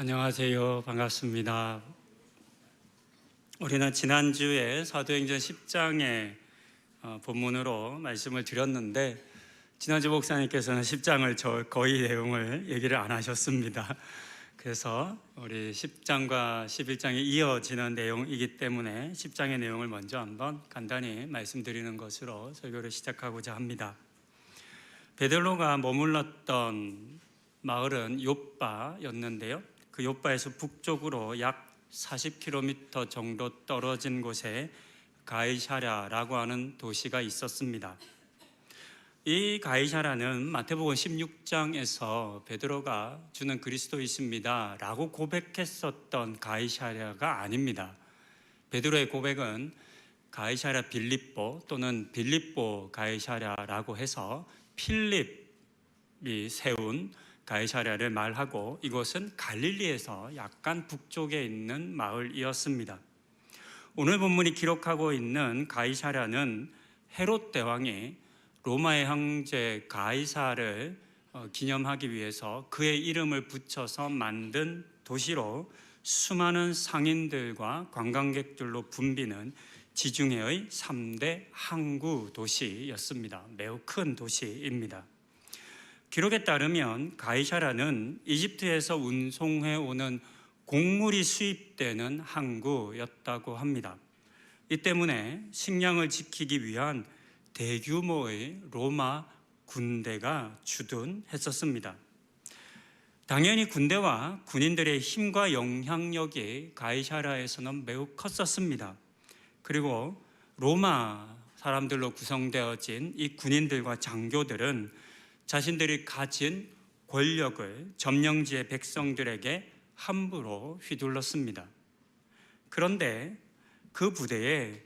안녕하세요. 반갑습니다. 우리는 지난주에 사도행전 10장의 본문으로 말씀을 드렸는데 지난주 목사님께서는 10장을 거의 내용을 얘기를 안 하셨습니다. 그래서 우리 10장과 11장이 이어지는 내용이기 때문에 10장의 내용을 먼저 한번 간단히 말씀드리는 것으로 설교를 시작하고자 합니다. 베드로가 머물렀던 마을은 욥바였는데요. 그 욥바에서 북쪽으로 약 40km 정도 떨어진 곳에 가이사랴라고 하는 도시가 있었습니다. 이 가이사랴는 마태복음 16장에서 베드로가 주는 그리스도이십니다 라고 고백했었던 가이사랴가 아닙니다. 베드로의 고백은 가이사랴 빌립보 또는 빌립보 가이사랴라고 해서 필립이 세운 가이사랴를 말하고 이곳은 갈릴리에서 약간 북쪽에 있는 마을이었습니다. 오늘 본문이 기록하고 있는 가이사랴는 헤롯 대왕이 로마의 황제 가이사를 기념하기 위해서 그의 이름을 붙여서 만든 도시로 수많은 상인들과 관광객들로 붐비는 지중해의 3대 항구 도시였습니다. 매우 큰 도시입니다. 기록에 따르면 가이사랴는 이집트에서 운송해 오는 곡물이 수입되는 항구였다고 합니다. 이 때문에 식량을 지키기 위한 대규모의 로마 군대가 주둔했었습니다. 당연히 군대와 군인들의 힘과 영향력이 가이사랴에서는 매우 컸었습니다. 그리고 로마 사람들로 구성되어진 이 군인들과 장교들은 자신들이 가진 권력을 점령지의 백성들에게 함부로 휘둘렀습니다. 그런데 그 부대에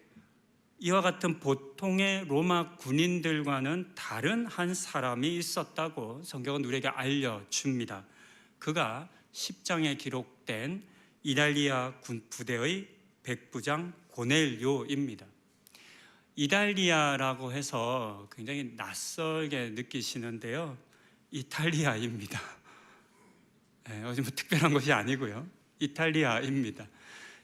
이와 같은 보통의 로마 군인들과는 다른 한 사람이 있었다고 성경은 우리에게 알려줍니다. 그가 10장에 기록된 이달리아 군 부대의 백부장 고넬료입니다. 이달리아라고 해서 굉장히 낯설게 느끼시는데요, 이탈리아입니다. 어디 뭐 특별한 것이 아니고요, 이탈리아입니다.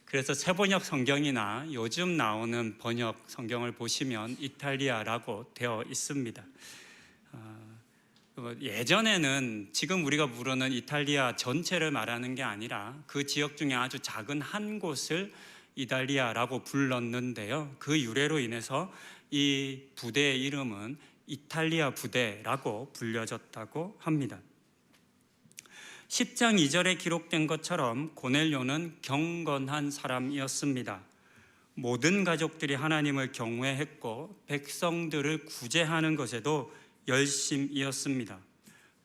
그래서 새번역 성경이나 요즘 나오는 번역 성경을 보시면 이탈리아라고 되어 있습니다. 예전에는 지금 우리가 부르는 이탈리아 전체를 말하는 게 아니라 그 지역 중에 아주 작은 한 곳을 이달리아라고 불렀는데요. 그 유래로 인해서 이 부대의 이름은 이탈리아 부대라고 불려졌다고 합니다. 10장 2절에 기록된 것처럼 고넬료는 경건한 사람이었습니다. 모든 가족들이 하나님을 경외했고 백성들을 구제하는 것에도 열심이었습니다.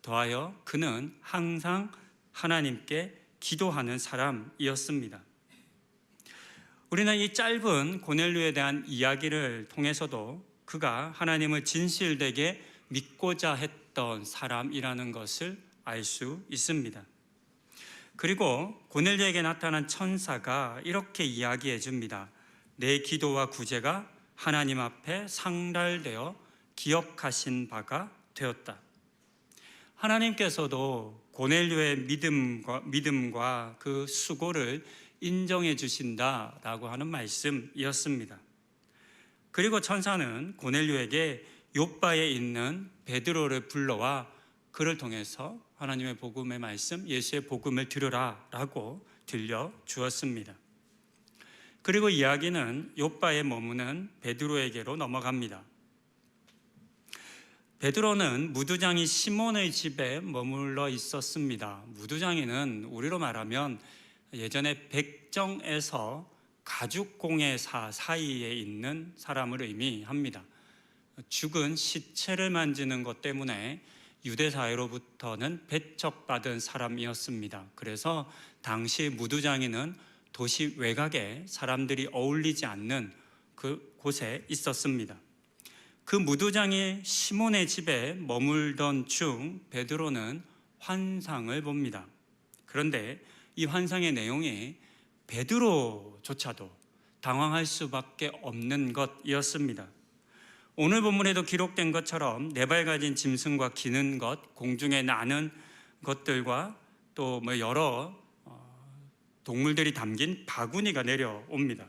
더하여 그는 항상 하나님께 기도하는 사람이었습니다. 우리는 이 짧은 고넬료에 대한 이야기를 통해서도 그가 하나님을 진실되게 믿고자 했던 사람이라는 것을 알 수 있습니다. 그리고 고넬료에게 나타난 천사가 이렇게 이야기해 줍니다. 내 기도와 구제가 하나님 앞에 상달되어 기억하신 바가 되었다. 하나님께서도 고넬료의 믿음과 그 수고를 인정해 주신다라고 하는 말씀이었습니다. 그리고 천사는 고넬료에게 욥바에 있는 베드로를 불러와 그를 통해서 하나님의 복음의 말씀, 예수의 복음을 들으라 라고 들려주었습니다. 그리고 이야기는 욥바에 머무는 베드로에게로 넘어갑니다. 베드로는 무두장이 시몬의 집에 머물러 있었습니다. 무두장이는 우리로 말하면 예전에 백정에서 가죽공예사 사이에 있는 사람을 의미합니다. 죽은 시체를 만지는 것 때문에 유대 사회로부터는 배척받은 사람이었습니다. 그래서 당시 무두장이는 도시 외곽에 사람들이 어울리지 않는 그 곳에 있었습니다. 그 무두장이 시몬의 집에 머물던 중 베드로는 환상을 봅니다. 그런데 이 환상의 내용이 베드로조차도 당황할 수밖에 없는 것이었습니다. 오늘 본문에도 기록된 것처럼 네 발 가진 짐승과 기는 것, 공중에 나는 것들과 또 여러 동물들이 담긴 바구니가 내려옵니다.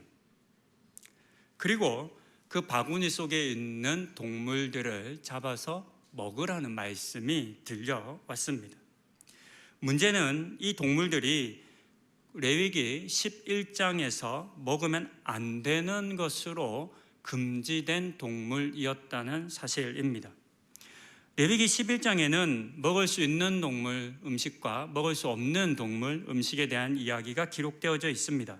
그리고 그 바구니 속에 있는 동물들을 잡아서 먹으라는 말씀이 들려왔습니다. 문제는 이 동물들이 레위기 11장에서 먹으면 안 되는 것으로 금지된 동물이었다는 사실입니다. 레위기 11장에는 먹을 수 있는 동물 음식과 먹을 수 없는 동물 음식에 대한 이야기가 기록되어져 있습니다.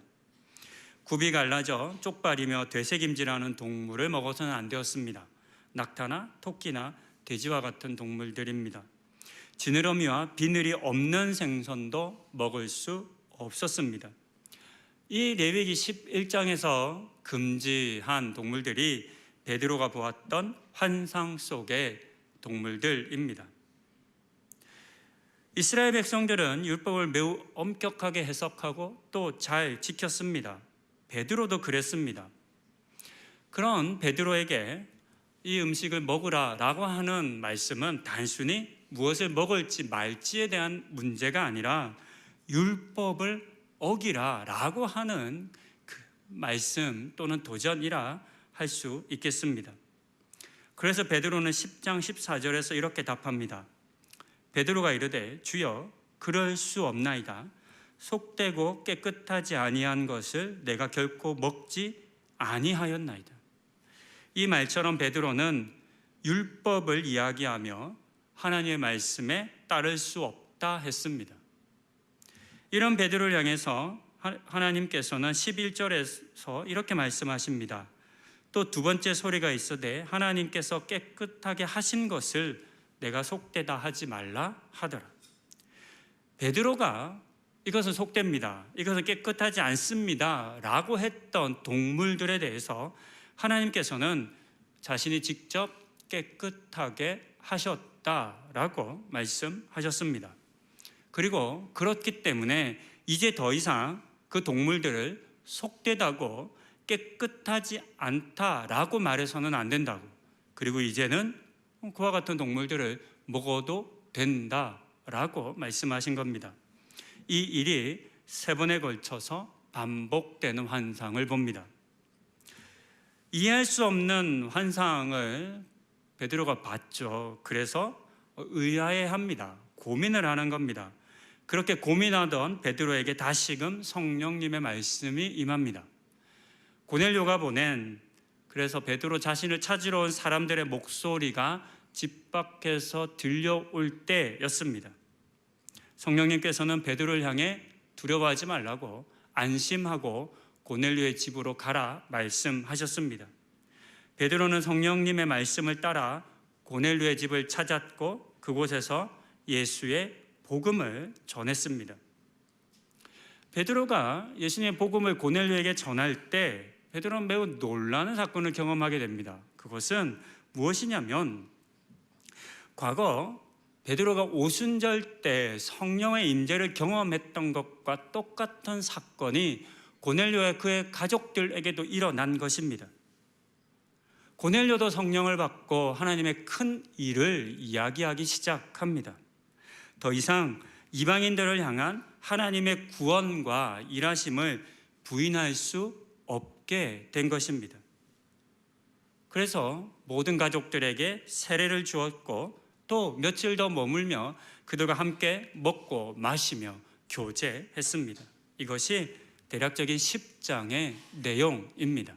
굽이 갈라져 쪽발이며 되새김질하는 동물을 먹어서는 안 되었습니다. 낙타나 토끼나 돼지와 같은 동물들입니다. 지느러미와 비늘이 없는 생선도 먹을 수 없었습니다. 이 레위기 11장에서 금지한 동물들이 베드로가 보았던 환상 속의 동물들입니다. 이스라엘 백성들은 율법을 매우 엄격하게 해석하고 또 잘 지켰습니다. 베드로도 그랬습니다. 그런 베드로에게 이 음식을 먹으라 라고 하는 말씀은 단순히 무엇을 먹을지 말지에 대한 문제가 아니라 율법을 어기라 라고 하는 그 말씀 또는 도전이라 할 수 있겠습니다. 그래서 베드로는 10장 14절에서 이렇게 답합니다. 베드로가 이르되 주여 그럴 수 없나이다. 속되고 깨끗하지 아니한 것을 내가 결코 먹지 아니하였나이다. 이 말처럼 베드로는 율법을 이야기하며 하나님의 말씀에 따를 수 없다 했습니다. 이런 베드로를 향해서 하나님께서는 11절에서 이렇게 말씀하십니다. 또 두 번째 소리가 있으되 하나님께서 깨끗하게 하신 것을 내가 속되다 하지 말라 하더라. 베드로가 이것은 속됩니다, 이것은 깨끗하지 않습니다 라고 했던 동물들에 대해서 하나님께서는 자신이 직접 깨끗하게 하셨다라고 말씀하셨습니다. 그리고 그렇기 때문에 이제 더 이상 그 동물들을 속되다고 깨끗하지 않다라고 말해서는 안 된다고, 그리고 이제는 그와 같은 동물들을 먹어도 된다라고 말씀하신 겁니다. 이 일이 3번에 걸쳐서 반복되는 환상을 봅니다. 이해할 수 없는 환상을 베드로가 봤죠. 그래서 의아해합니다. 고민을 하는 겁니다. 그렇게 고민하던 베드로에게 다시금 성령님의 말씀이 임합니다. 고넬료가 보낸, 그래서 베드로 자신을 찾으러 온 사람들의 목소리가 집 밖에서 들려올 때였습니다. 성령님께서는 베드로를 향해 두려워하지 말라고 안심하고 고넬료의 집으로 가라 말씀하셨습니다. 베드로는 성령님의 말씀을 따라 고넬료의 집을 찾았고 그곳에서 예수의 복음을 전했습니다. 베드로가 예수님의 복음을 고넬료에게 전할 때 베드로는 매우 놀라는 사건을 경험하게 됩니다. 그것은 무엇이냐면 과거 베드로가 오순절 때 성령의 임재를 경험했던 것과 똑같은 사건이 고넬료와 그의 가족들에게도 일어난 것입니다. 고넬료도 성령을 받고 하나님의 큰 일을 이야기하기 시작합니다. 더 이상 이방인들을 향한 하나님의 구원과 일하심을 부인할 수 없게 된 것입니다. 그래서 모든 가족들에게 세례를 주었고 또 며칠 더 머물며 그들과 함께 먹고 마시며 교제했습니다. 이것이 대략적인 10장의 내용입니다.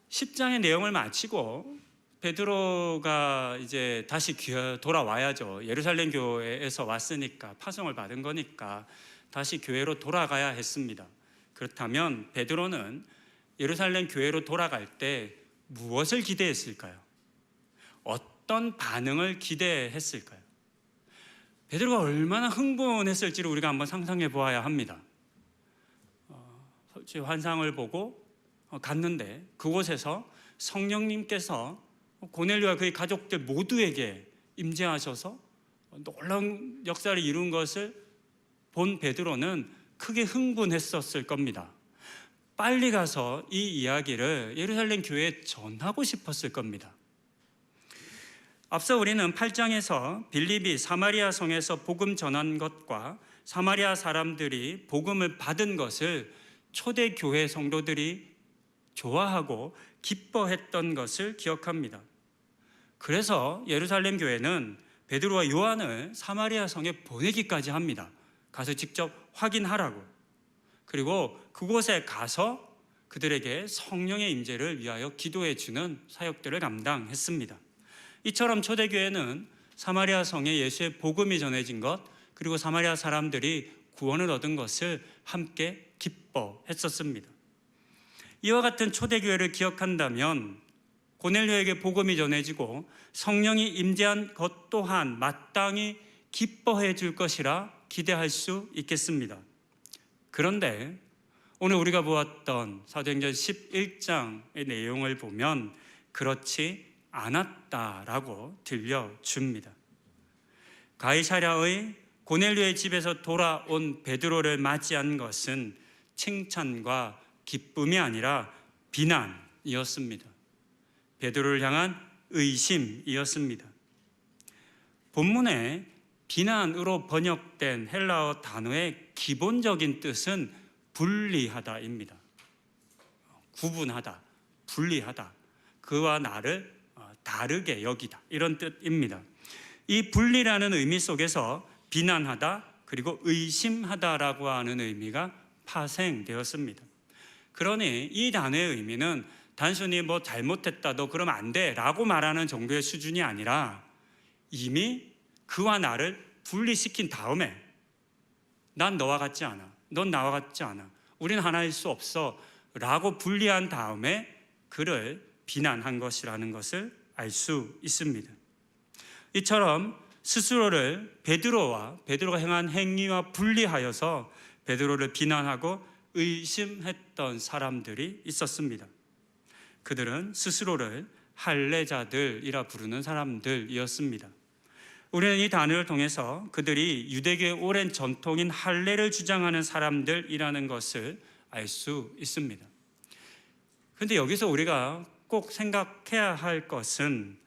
10장의 내용을 마치고 베드로가 이제 다시 돌아와야죠. 예루살렘 교회에서 왔으니까, 파송을 받은 거니까 다시 교회로 돌아가야 했습니다. 그렇다면 베드로는 예루살렘 교회로 돌아갈 때 무엇을 기대했을까요? 어떤 반응을 기대했을까요? 베드로가 얼마나 흥분했을지를 우리가 한번 상상해 보아야 합니다. 솔직히 환상을 보고 갔는데 그곳에서 성령님께서 고넬료와 그의 가족들 모두에게 임재하셔서 놀라운 역사를 이룬 것을 본 베드로는 크게 흥분했었을 겁니다. 빨리 가서 이 이야기를 예루살렘 교회에 전하고 싶었을 겁니다. 앞서 우리는 8장에서 빌립이 사마리아 성에서 복음 전한 것과 사마리아 사람들이 복음을 받은 것을 초대교회 성도들이 좋아하고 기뻐했던 것을 기억합니다. 그래서 예루살렘 교회는 베드로와 요한을 사마리아 성에 보내기까지 합니다. 가서 직접 확인하라고. 그리고 그곳에 가서 그들에게 성령의 임재를 위하여 기도해 주는 사역들을 감당했습니다. 이처럼 초대교회는 사마리아 성에 예수의 복음이 전해진 것, 그리고 사마리아 사람들이 구원을 얻은 것을 함께 기뻐했었습니다. 이와 같은 초대교회를 기억한다면 고넬료에게 복음이 전해지고 성령이 임재한 것 또한 마땅히 기뻐해 줄 것이라 기대할 수 있겠습니다. 그런데 오늘 우리가 보았던 사도행전 11장의 내용을 보면 그렇지 않았다라고 들려줍니다. 가이사랴의 고넬료의 집에서 돌아온 베드로를 맞이한 것은 칭찬과 기쁨이 아니라 비난이었습니다. 베드로를 향한 의심이었습니다. 본문에 비난으로 번역된 헬라어 단어의 기본적인 뜻은 분리하다입니다. 구분하다, 분리하다, 그와 나를 다르게 여기다, 이런 뜻입니다. 이 분리라는 의미 속에서 비난하다 그리고 의심하다라고 하는 의미가 파생되었습니다. 그러니 이 단어의 의미는 단순히 뭐 잘못했다, 너 그러면 안 돼 라고 말하는 정도의 수준이 아니라 이미 그와 나를 분리시킨 다음에 난 너와 같지 않아, 넌 나와 같지 않아, 우린 하나일 수 없어 라고 분리한 다음에 그를 비난한 것이라는 것을 알 수 있습니다. 이처럼 스스로를 베드로가 행한 행위와 분리하여서 베드로를 비난하고 의심했던 사람들이 있었습니다. 그들은 스스로를 할례자들이라 부르는 사람들이었습니다. 우리는 이 단어를 통해서 그들이 유대교의 오랜 전통인 할례를 주장하는 사람들이라는 것을 알 수 있습니다. 그런데 여기서 우리가 꼭 생각해야 할 것은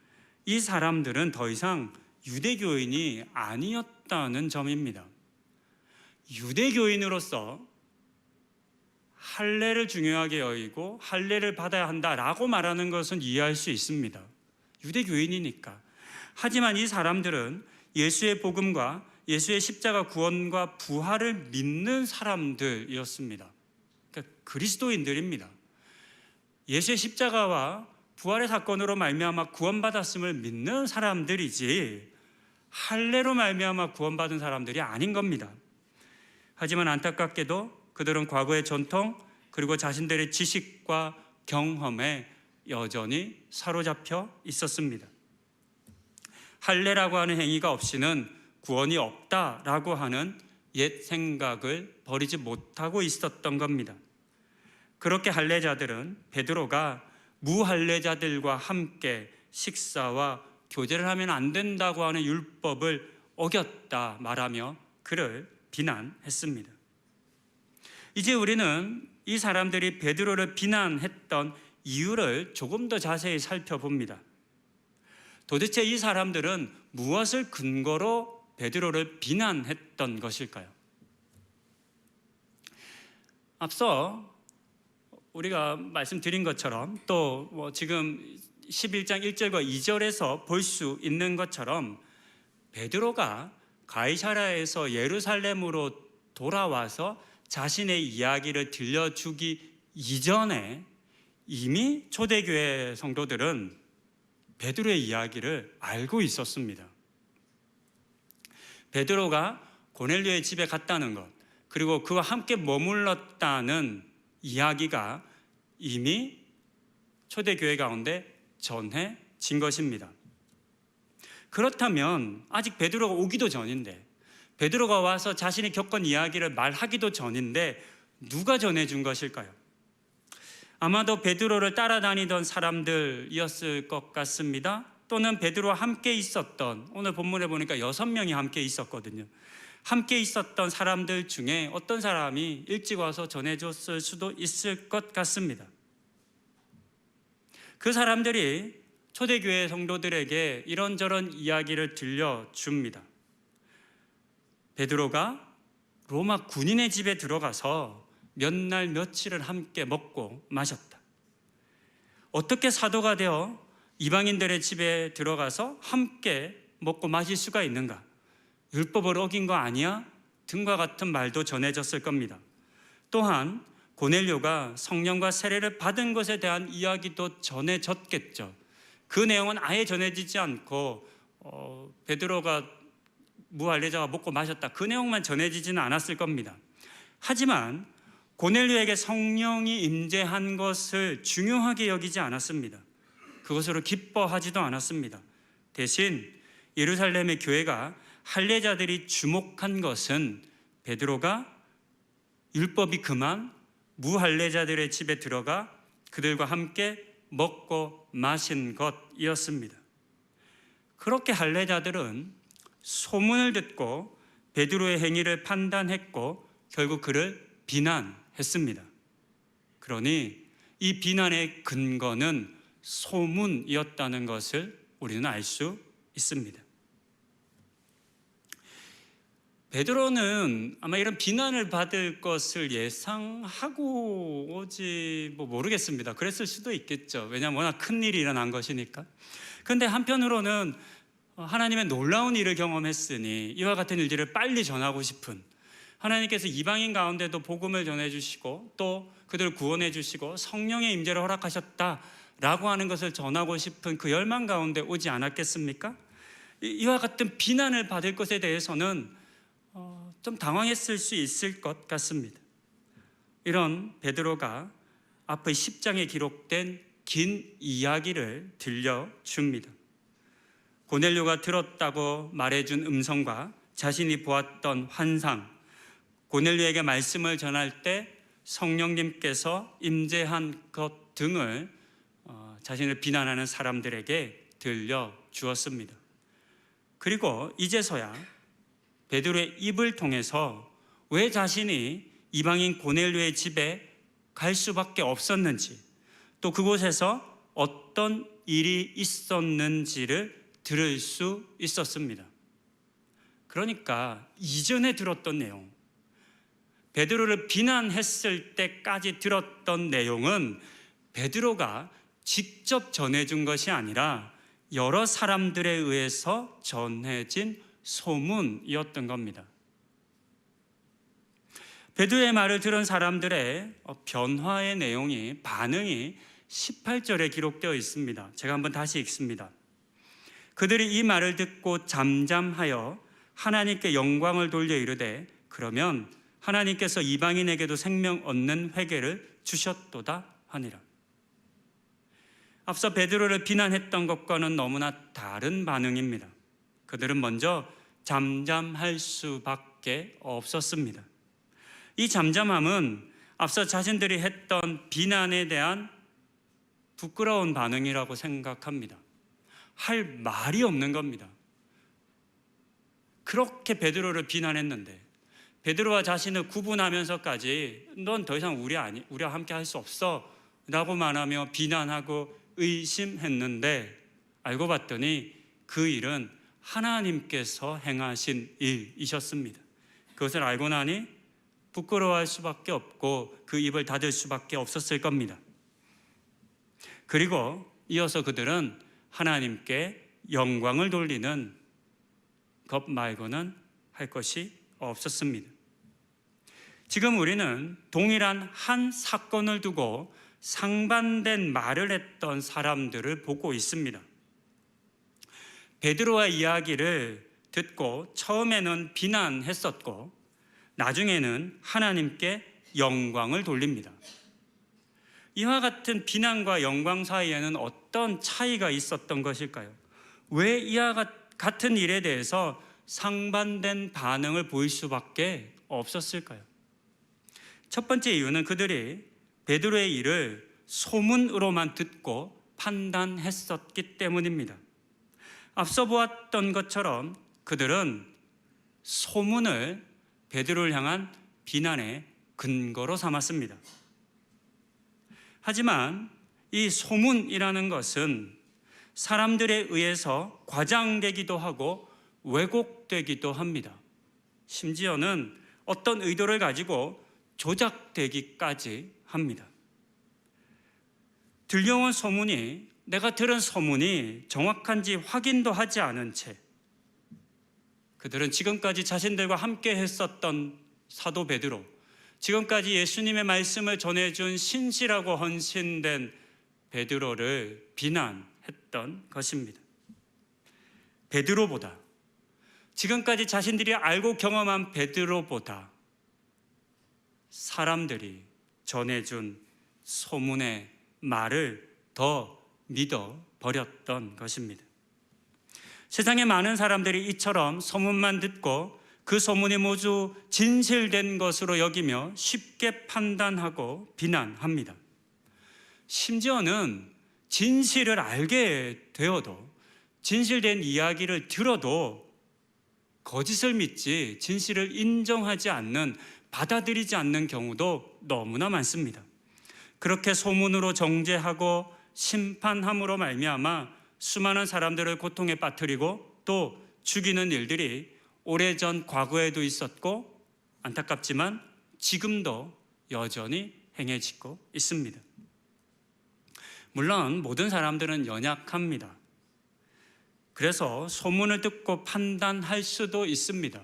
이 사람들은 더 이상 유대교인이 아니었다는 점입니다. 유대교인으로서 할례를 중요하게 여기고 할례를 받아야 한다라고 말하는 것은 이해할 수 있습니다. 유대교인이니까. 하지만 이 사람들은 예수의 복음과 예수의 십자가 구원과 부활을 믿는 사람들이었습니다. 그러니까 그리스도인들입니다. 예수의 십자가와 부활의 사건으로 말미암아 구원받았음을 믿는 사람들이지 할례로 말미암아 구원받은 사람들이 아닌 겁니다. 하지만 안타깝게도 그들은 과거의 전통 그리고 자신들의 지식과 경험에 여전히 사로잡혀 있었습니다. 할례라고 하는 행위가 없이는 구원이 없다라고 하는 옛 생각을 버리지 못하고 있었던 겁니다. 그렇게 할례자들은 베드로가 무할례자들과 함께 식사와 교제를 하면 안 된다고 하는 율법을 어겼다 말하며 그를 비난했습니다. 이제 우리는 이 사람들이 베드로를 비난했던 이유를 조금 더 자세히 살펴봅니다. 도대체 이 사람들은 무엇을 근거로 베드로를 비난했던 것일까요? 앞서 우리가 말씀드린 것처럼 또 지금 11장 1절과 2절에서 볼 수 있는 것처럼 베드로가 가이사랴에서 예루살렘으로 돌아와서 자신의 이야기를 들려주기 이전에 이미 초대교회 성도들은 베드로의 이야기를 알고 있었습니다. 베드로가 고넬료의 집에 갔다는 것, 그리고 그와 함께 머물렀다는 이야기가 이미 초대교회 가운데 전해진 것입니다. 그렇다면 아직 베드로가 오기도 전인데, 베드로가 와서 자신이 겪은 이야기를 말하기도 전인데 누가 전해준 것일까요? 아마도 베드로를 따라다니던 사람들이었을 것 같습니다. 또는 베드로와 함께 있었던, 오늘 본문에 보니까 6명이 함께 있었거든요. 함께 있었던 사람들 중에 어떤 사람이 일찍 와서 전해줬을 수도 있을 것 같습니다. 그 사람들이 초대교회 성도들에게 이런저런 이야기를 들려줍니다. 베드로가 로마 군인의 집에 들어가서 몇 날 며칠을 함께 먹고 마셨다. 어떻게 사도가 되어 이방인들의 집에 들어가서 함께 먹고 마실 수가 있는가? 율법을 어긴 거 아니야? 등과 같은 말도 전해졌을 겁니다. 또한 고넬료가 성령과 세례를 받은 것에 대한 이야기도 전해졌겠죠. 그 내용은 아예 전해지지 않고 베드로가 무할례자와 먹고 마셨다, 그 내용만 전해지지는 않았을 겁니다. 하지만 고넬료에게 성령이 임재한 것을 중요하게 여기지 않았습니다. 그것으로 기뻐하지도 않았습니다. 대신 예루살렘의 교회가 할례자들이 주목한 것은 베드로가 율법이 금한 무할례자들의 집에 들어가 그들과 함께 먹고 마신 것이었습니다. 그렇게 할례자들은 소문을 듣고 베드로의 행위를 판단했고 결국 그를 비난했습니다. 그러니 이 비난의 근거는 소문이었다는 것을 우리는 알 수 있습니다. 베드로는 아마 이런 비난을 받을 것을 예상하고 오지 모르겠습니다. 그랬을 수도 있겠죠. 왜냐하면 워낙 큰 일이 일어난 것이니까. 그런데 한편으로는 하나님의 놀라운 일을 경험했으니 이와 같은 일들을 빨리 전하고 싶은, 하나님께서 이방인 가운데도 복음을 전해주시고 또 그들을 구원해 주시고 성령의 임재를 허락하셨다라고 하는 것을 전하고 싶은 그 열망 가운데 오지 않았겠습니까? 이와 같은 비난을 받을 것에 대해서는 좀 당황했을 수 있을 것 같습니다. 이런 베드로가 앞의 10장에 기록된 긴 이야기를 들려줍니다. 고넬료가 들었다고 말해준 음성과 자신이 보았던 환상, 고넬료에게 말씀을 전할 때 성령님께서 임재한 것 등을 자신을 비난하는 사람들에게 들려주었습니다. 그리고 이제서야 베드로의 입을 통해서 왜 자신이 이방인 고넬료의 집에 갈 수밖에 없었는지, 또 그곳에서 어떤 일이 있었는지를 들을 수 있었습니다. 그러니까 이전에 들었던 내용, 베드로를 비난했을 때까지 들었던 내용은 베드로가 직접 전해준 것이 아니라 여러 사람들에 의해서 전해진 소문이었던 겁니다. 베드로의 말을 들은 사람들의 변화의 내용이, 반응이 18절에 기록되어 있습니다. 제가 한번 다시 읽습니다. 그들이 이 말을 듣고 잠잠하여 하나님께 영광을 돌려 이르되 그러면 하나님께서 이방인에게도 생명 얻는 회개를 주셨도다 하니라. 앞서 베드로를 비난했던 것과는 너무나 다른 반응입니다. 그들은 먼저 잠잠할 수밖에 없었습니다. 이 잠잠함은 앞서 자신들이 했던 비난에 대한 부끄러운 반응이라고 생각합니다. 할 말이 없는 겁니다. 그렇게 베드로를 비난했는데 베드로와 자신을 구분하면서까지 넌 더 이상 우리와 함께 할 수 없어 라고 말하며 비난하고 의심했는데 알고 봤더니 그 일은 하나님께서 행하신 일이셨습니다. 그것을 알고 나니 부끄러워할 수밖에 없고 그 입을 닫을 수밖에 없었을 겁니다. 그리고 이어서 그들은 하나님께 영광을 돌리는 것 말고는 할 것이 없었습니다. 지금 우리는 동일한 한 사건을 두고 상반된 말을 했던 사람들을 보고 있습니다. 베드로의 이야기를 듣고 처음에는 비난했었고 나중에는 하나님께 영광을 돌립니다. 이와 같은 비난과 영광 사이에는 어떤 차이가 있었던 것일까요? 왜 이와 같은 일에 대해서 상반된 반응을 보일 수밖에 없었을까요? 첫 번째 이유는 그들이 베드로의 일을 소문으로만 듣고 판단했었기 때문입니다. 앞서 보았던 것처럼 그들은 소문을 베드로를 향한 비난의 근거로 삼았습니다. 하지만 이 소문이라는 것은 사람들에 의해서 과장되기도 하고 왜곡되기도 합니다. 심지어는 어떤 의도를 가지고 조작되기까지 합니다. 들려온 소문이, 내가 들은 소문이 정확한지 확인도 하지 않은 채 그들은 지금까지 자신들과 함께 했었던 사도 베드로, 지금까지 예수님의 말씀을 전해준 신실하고 헌신된 베드로를 비난했던 것입니다. 베드로보다, 지금까지 자신들이 알고 경험한 베드로보다 사람들이 전해준 소문의 말을 더 믿어버렸던 것입니다. 세상에 많은 사람들이 이처럼 소문만 듣고 그 소문이 모두 진실된 것으로 여기며 쉽게 판단하고 비난합니다. 심지어는 진실을 알게 되어도, 진실된 이야기를 들어도 거짓을 믿지 진실을 인정하지 않는, 받아들이지 않는 경우도 너무나 많습니다. 그렇게 소문으로 정죄하고 심판함으로 말미암아 수많은 사람들을 고통에 빠뜨리고 또 죽이는 일들이 오래전 과거에도 있었고 안타깝지만 지금도 여전히 행해지고 있습니다. 물론 모든 사람들은 연약합니다. 그래서 소문을 듣고 판단할 수도 있습니다.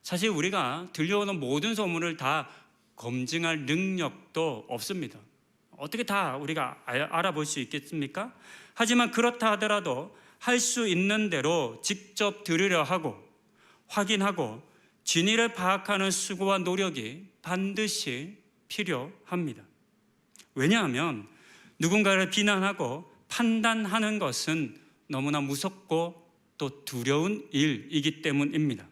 사실 우리가 들려오는 모든 소문을 다 검증할 능력도 없습니다. 어떻게 다 우리가 알아볼 수 있겠습니까? 하지만 그렇다 하더라도 할 수 있는 대로 직접 들으려 하고 확인하고 진위를 파악하는 수고와 노력이 반드시 필요합니다. 왜냐하면 누군가를 비난하고 판단하는 것은 너무나 무섭고 또 두려운 일이기 때문입니다.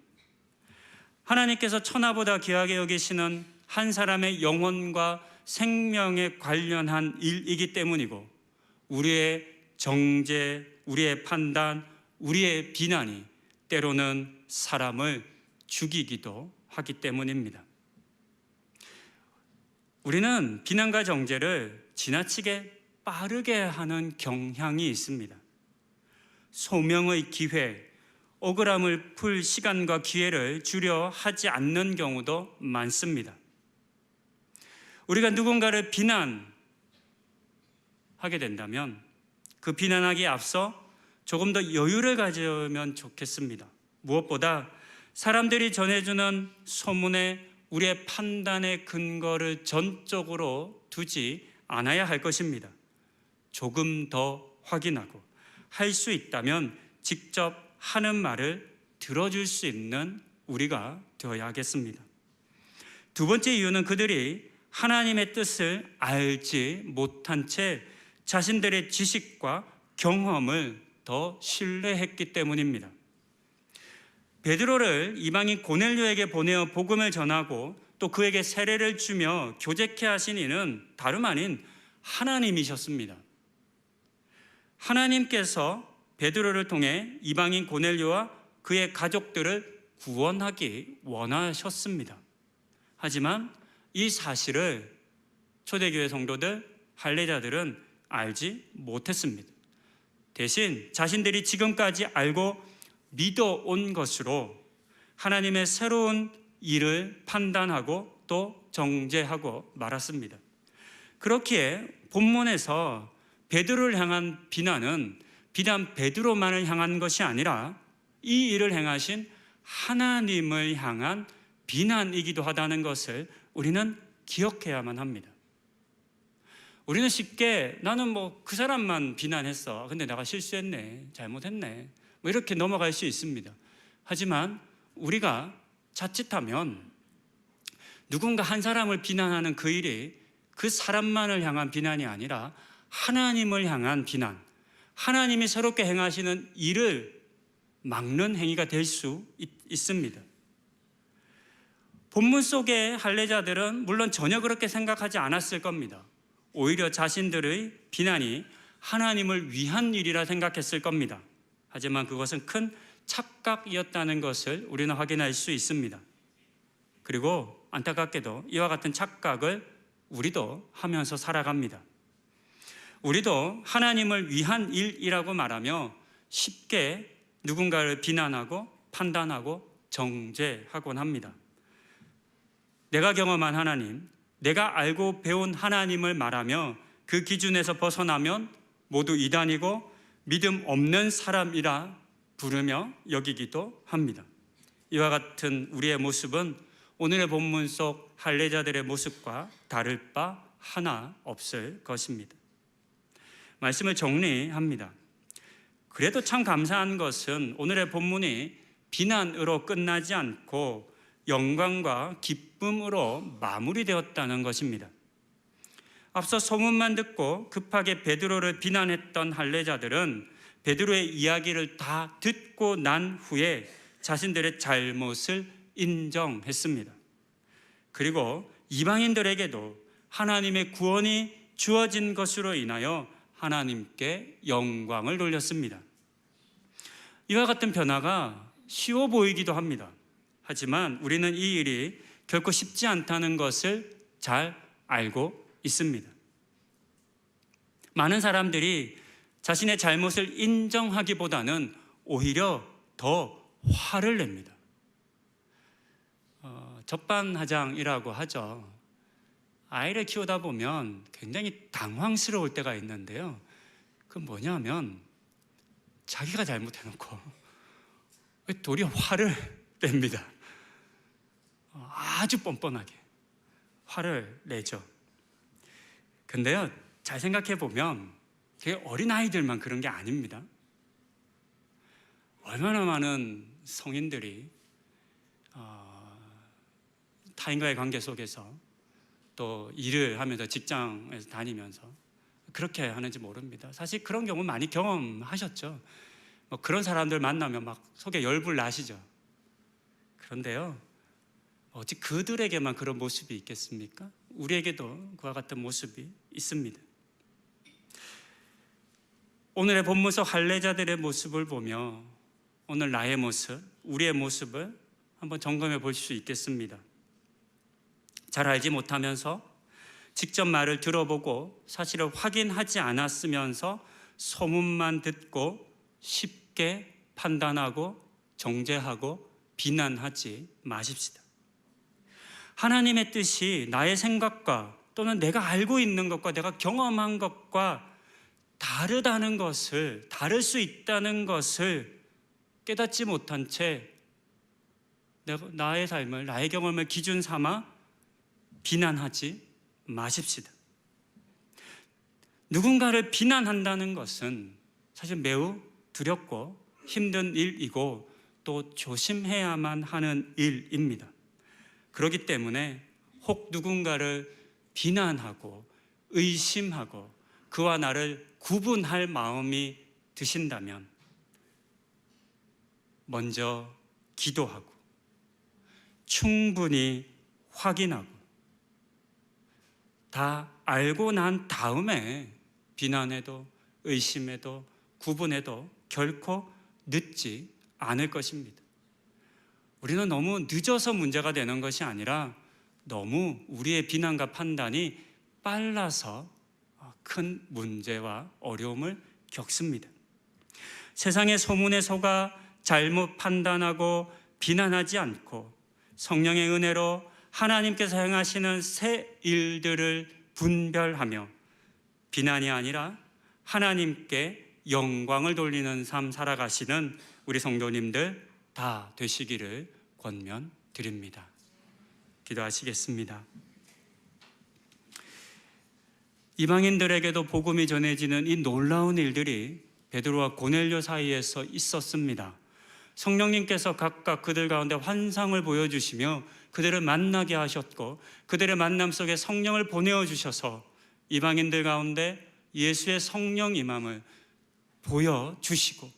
하나님께서 천하보다 귀하게 여기시는 한 사람의 영혼과 생명에 관련한 일이기 때문이고, 우리의 정죄, 우리의 판단, 우리의 비난이 때로는 사람을 죽이기도 하기 때문입니다. 우리는 비난과 정죄를 지나치게 빠르게 하는 경향이 있습니다. 소명의 기회, 억울함을 풀 시간과 기회를 주려 하지 않는 경우도 많습니다. 우리가 누군가를 비난하게 된다면 그 비난하기에 앞서 조금 더 여유를 가지면 좋겠습니다. 무엇보다 사람들이 전해주는 소문에 우리의 판단의 근거를 전적으로 두지 않아야 할 것입니다. 조금 더 확인하고 할 수 있다면 직접 하는 말을 들어줄 수 있는 우리가 되어야 하겠습니다. 두 번째 이유는 그들이 하나님의 뜻을 알지 못한 채 자신들의 지식과 경험을 더 신뢰했기 때문입니다. 베드로를 이방인 고넬료에게 보내어 복음을 전하고 또 그에게 세례를 주며 교제케 하신 이는 다름 아닌 하나님이셨습니다. 하나님께서 베드로를 통해 이방인 고넬료와 그의 가족들을 구원하기 원하셨습니다. 하지만 이 사실을 초대교회 성도들, 할례자들은 알지 못했습니다. 대신 자신들이 지금까지 알고 믿어온 것으로 하나님의 새로운 일을 판단하고 또 정죄하고 말았습니다. 그렇기에 본문에서 베드로를 향한 비난은 비단 베드로만을 향한 것이 아니라 이 일을 행하신 하나님을 향한 비난이기도 하다는 것을 우리는 기억해야만 합니다. 우리는 쉽게 나는 그 사람만 비난했어. 근데 내가 실수했네. 잘못했네. 이렇게 넘어갈 수 있습니다. 하지만 우리가 자칫하면 누군가 한 사람을 비난하는 그 일이 그 사람만을 향한 비난이 아니라 하나님을 향한 비난, 하나님이 새롭게 행하시는 일을 막는 행위가 될 수 있습니다. 본문 속의 할례자들은 물론 전혀 그렇게 생각하지 않았을 겁니다. 오히려 자신들의 비난이 하나님을 위한 일이라 생각했을 겁니다. 하지만 그것은 큰 착각이었다는 것을 우리는 확인할 수 있습니다. 그리고 안타깝게도 이와 같은 착각을 우리도 하면서 살아갑니다. 우리도 하나님을 위한 일이라고 말하며 쉽게 누군가를 비난하고 판단하고 정죄하곤 합니다. 내가 경험한 하나님, 내가 알고 배운 하나님을 말하며 그 기준에서 벗어나면 모두 이단이고 믿음 없는 사람이라 부르며 여기기도 합니다. 이와 같은 우리의 모습은 오늘의 본문 속 할례자들의 모습과 다를 바 하나 없을 것입니다. 말씀을 정리합니다. 그래도 참 감사한 것은 오늘의 본문이 비난으로 끝나지 않고 영광과 기쁨으로 마무리되었다는 것입니다. 앞서 소문만 듣고 급하게 베드로를 비난했던 할례자들은 베드로의 이야기를 다 듣고 난 후에 자신들의 잘못을 인정했습니다. 그리고 이방인들에게도 하나님의 구원이 주어진 것으로 인하여 하나님께 영광을 돌렸습니다. 이와 같은 변화가 쉬워 보이기도 합니다. 하지만 우리는 이 일이 결코 쉽지 않다는 것을 잘 알고 있습니다. 많은 사람들이 자신의 잘못을 인정하기보다는 오히려 더 화를 냅니다. 적반하장이라고 하죠. 아이를 키우다 보면 굉장히 당황스러울 때가 있는데요. 그건 뭐냐면 자기가 잘못해놓고 도리어 화를 냅니다. 아주 뻔뻔하게 화를 내죠. 근데요, 잘 생각해 보면 그게 어린아이들만 그런 게 아닙니다. 얼마나 많은 성인들이 타인과의 관계 속에서 또 일을 하면서 직장에서 다니면서 그렇게 하는지 모릅니다. 사실 그런 경우 많이 경험하셨죠. 그런 사람들 만나면 막 속에 열불 나시죠. 그런데요, 어찌 그들에게만 그런 모습이 있겠습니까? 우리에게도 그와 같은 모습이 있습니다. 오늘의 본문 속 할례자들의 모습을 보며 오늘 나의 모습, 우리의 모습을 한번 점검해 볼 수 있겠습니다. 잘 알지 못하면서 직접 말을 들어보고 사실을 확인하지 않았으면서 소문만 듣고 쉽게 판단하고 정죄하고 비난하지 마십시다. 하나님의 뜻이 나의 생각과 또는 내가 알고 있는 것과 내가 경험한 것과 다르다는 것을, 다를 수 있다는 것을 깨닫지 못한 채 나의 삶을, 나의 경험을 기준 삼아 비난하지 마십시다. 누군가를 비난한다는 것은 사실 매우 두렵고 힘든 일이고 또 조심해야만 하는 일입니다. 그렇기 때문에 혹 누군가를 비난하고 의심하고 그와 나를 구분할 마음이 드신다면 먼저 기도하고 충분히 확인하고 다 알고 난 다음에 비난해도 의심해도 구분해도 결코 늦지 않을 것입니다. 우리는 너무 늦어서 문제가 되는 것이 아니라 너무 우리의 비난과 판단이 빨라서 큰 문제와 어려움을 겪습니다. 세상의 소문에 속아 잘못 판단하고 비난하지 않고 성령의 은혜로 하나님께서 행하시는 새 일들을 분별하며 비난이 아니라 하나님께 영광을 돌리는 삶 살아가시는 우리 성도님들 다 되시기를 권면드립니다. 기도하시겠습니다. 이방인들에게도 복음이 전해지는 이 놀라운 일들이 베드로와 고넬료 사이에서 있었습니다. 성령님께서 각각 그들 가운데 환상을 보여주시며 그들을 만나게 하셨고 그들의 만남 속에 성령을 보내어 주셔서 이방인들 가운데 예수의 성령 임함을 보여주시고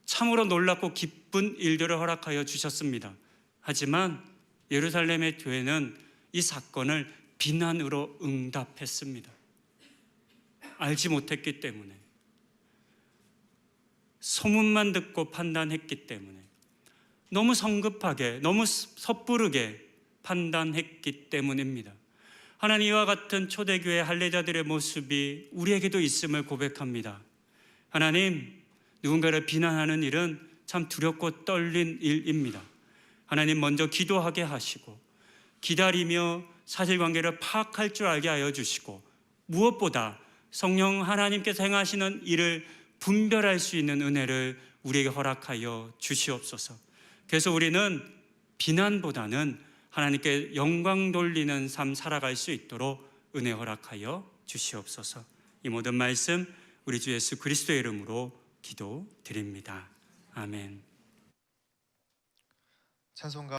참으로 놀랍고 기쁜 일들을 허락하여 주셨습니다. 하지만 예루살렘의 교회는 이 사건을 비난으로 응답했습니다. 알지 못했기 때문에, 소문만 듣고 판단했기 때문에, 너무 성급하게, 너무 섣부르게 판단했기 때문입니다. 하나님, 이와 같은 초대교회 할례자들의 모습이 우리에게도 있음을 고백합니다. 하나님, 누군가를 비난하는 일은 참 두렵고 떨린 일입니다. 하나님, 먼저 기도하게 하시고 기다리며 사실관계를 파악할 줄 알게 하여 주시고, 무엇보다 성령 하나님께서 행하시는 일을 분별할 수 있는 은혜를 우리에게 허락하여 주시옵소서. 그래서 우리는 비난보다는 하나님께 영광 돌리는 삶 살아갈 수 있도록 은혜 허락하여 주시옵소서. 이 모든 말씀 우리 주 예수 그리스도의 이름으로 기도드립니다. 아멘. 찬송가